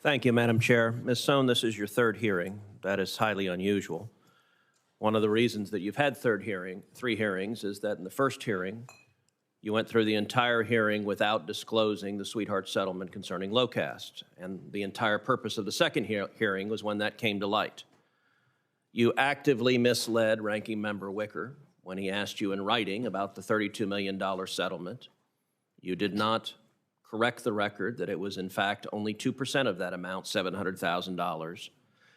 Thank you, Madam Chair. Ms. Sohn, this is your third hearing. That is highly unusual. One of the reasons that you've had three hearings is that in the first hearing, you went through the entire hearing without disclosing the sweetheart settlement concerning Locast. And the entire purpose of the second hearing was when that came to light. You actively misled Ranking Member Wicker when he asked you in writing about the $32 million settlement. You did not correct the record that it was, in fact, only 2% of that amount, $700,000.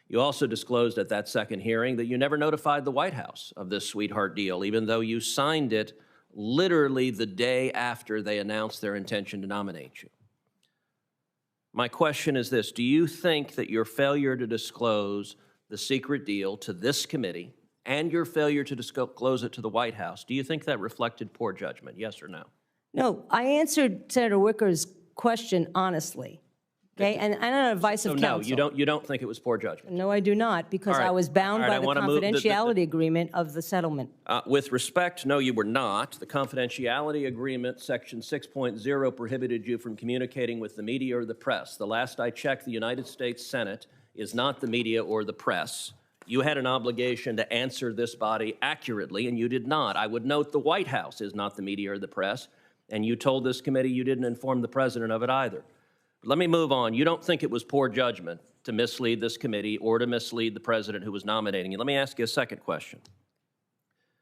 You also disclosed at that second hearing that you never notified the White House of this sweetheart deal, even though you signed it literally the day after they announced their intention to nominate you. My question is this: do you think that your failure to disclose the secret deal to this committee and your failure to disclose it to the White House, do you think that reflected poor judgment, yes or no? No, I answered Senator Wicker's question honestly, okay? And on advice of counsel. No, you don't think it was poor judgment? No, I do not, because I was bound by the confidentiality agreement of the settlement. With respect, no, you were not. The confidentiality agreement, section 6.0, prohibited you from communicating with the media or the press. The last I checked, the United States Senate is not the media or the press. You had an obligation to answer this body accurately, and you did not. I would note the White House is not the media or the press, and you told this committee you didn't inform the president of it either. But let me move on. You don't think it was poor judgment to mislead this committee or to mislead the president who was nominating you. Let me ask you a second question.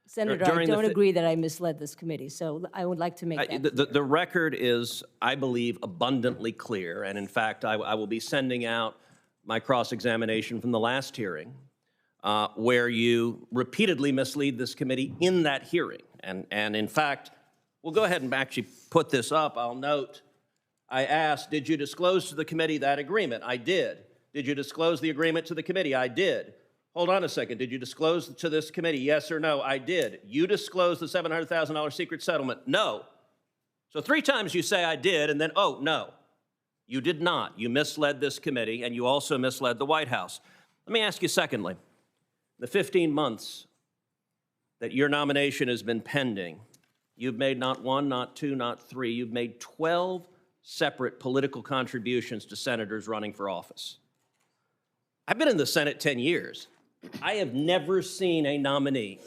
Senator, I don't agree that I misled this committee, so I would like to make that. The record is, I believe, abundantly clear, and in fact, I will be sending out my cross-examination from the last hearing, where you repeatedly mislead this committee in that hearing. And in fact, we'll go ahead and actually put this up. I'll note, I asked, did you disclose to the committee that agreement? I did. Did you disclose the agreement to the committee? I did. Hold on a second. Did you disclose to this committee? Yes or no? I did. You disclosed the $700,000 secret settlement? No. So 3 times you say I did, and then, oh, no. You did not. You misled this committee, and you also misled the White House. Let me ask you secondly, the 15 months that your nomination has been pending, you've made not 1, not 2, not 3, you've made 12 separate political contributions to senators running for office. I've been in the Senate 10 years. I have never seen a nominee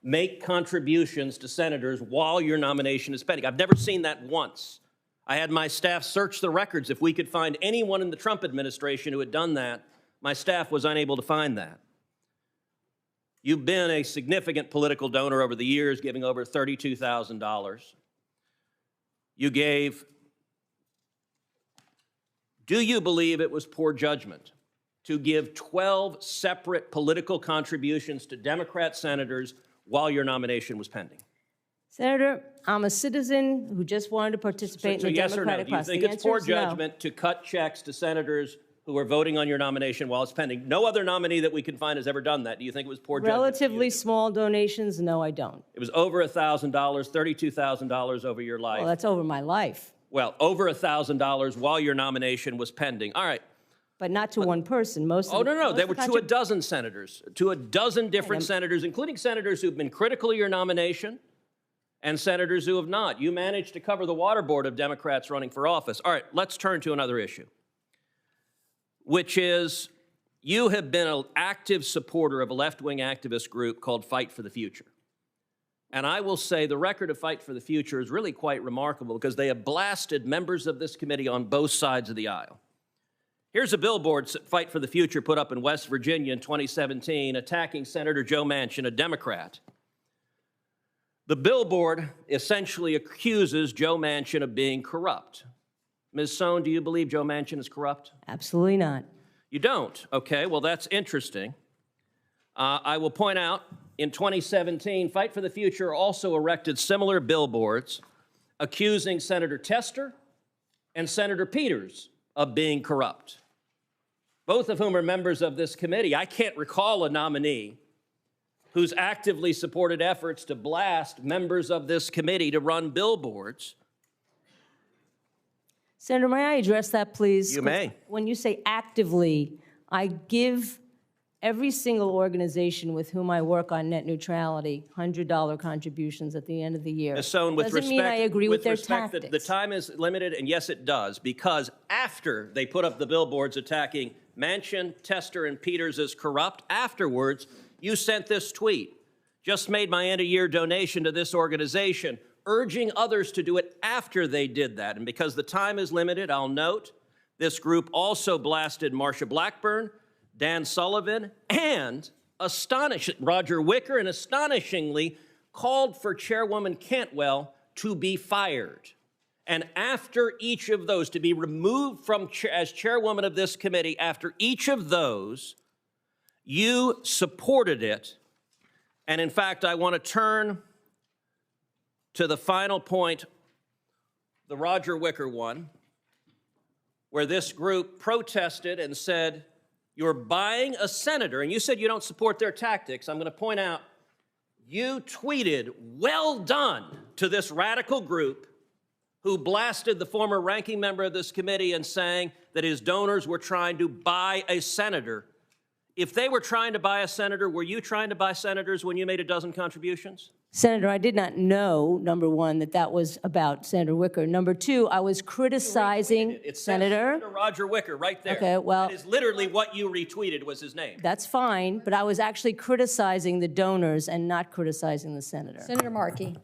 make contributions to senators while your nomination is pending. I've never seen that once. I had my staff search the records. If we could find anyone in the Trump administration who had done that, my staff was unable to find that. You've been a significant political donor over the years, giving over $32,000. You gave. Do you believe it was poor judgment to give 12 separate political contributions to Democrat senators while your nomination was pending? Senator, I'm a citizen who just wanted to participate in the Democratic process. Do you think it's poor judgment to cut checks to senators who are voting on your nomination while it's pending? No other nominee that we can find has ever done that. Do you think it was poor judgment? Relatively small donations, no, I don't. It was over $1,000, $32,000 over your life. Well, that's over my life. Well, over $1,000 while your nomination was pending. All right. But not to one person. No. They were to a dozen senators, to a dozen different senators, including senators who've been critical of your nomination and senators who have not. You managed to cover the waterboard of Democrats running for office. All right, let's turn to another issue, which is you have been an active supporter of a left-wing activist group called Fight for the Future. And I will say the record of Fight for the Future is really quite remarkable because they have blasted members of this committee on both sides of the aisle. Here's a billboard Fight for the Future put up in West Virginia in 2017 attacking Senator Joe Manchin, a Democrat. The billboard essentially accuses Joe Manchin of being corrupt. Ms. Sohn, do you believe Joe Manchin is corrupt? Absolutely not. You don't? Okay, well, that's interesting. I will point out, in 2017, Fight for the Future also erected similar billboards accusing Senator Tester and Senator Peters of being corrupt, both of whom are members of this committee. I can't recall a nominee who's actively supported efforts to blast members of this committee to run billboards. Senator, may I address that, please? You may. When you say actively, I give every single organization with whom I work on net neutrality, $100 contributions at the end of the year. Ms. Sohn, with Doesn't mean I agree with their respect, tactics. the time is limited, and yes, it does, because after they put up the billboards attacking Manchin, Tester, and Peters as corrupt, afterwards, you sent this tweet. Just made my end-of-year donation to this organization, urging others to do it after they did that. And because the time is limited, I'll note this group also blasted Marsha Blackburn, Dan Sullivan, and Roger Wicker, and astonishingly called for Chairwoman Cantwell to be fired. And after each of those, to be removed from as chairwoman of this committee, after each of those, you supported it. And in fact, I want to turn to the final point, the Roger Wicker one, where this group protested and said, you're buying a senator, and you said you don't support their tactics. I'm going to point out, you tweeted, well done, to this radical group who blasted the former ranking member of this committee and saying that his donors were trying to buy a senator. If they were trying to buy a senator, were you trying to buy senators when you made a dozen contributions? Senator, I did not know, number one, that that was about Senator Wicker. Number two, I was criticizing Senator Roger Wicker right there. Okay, well, that is literally what you retweeted was his name. That's fine, but I was actually criticizing the donors and not criticizing the senator. Senator Markey.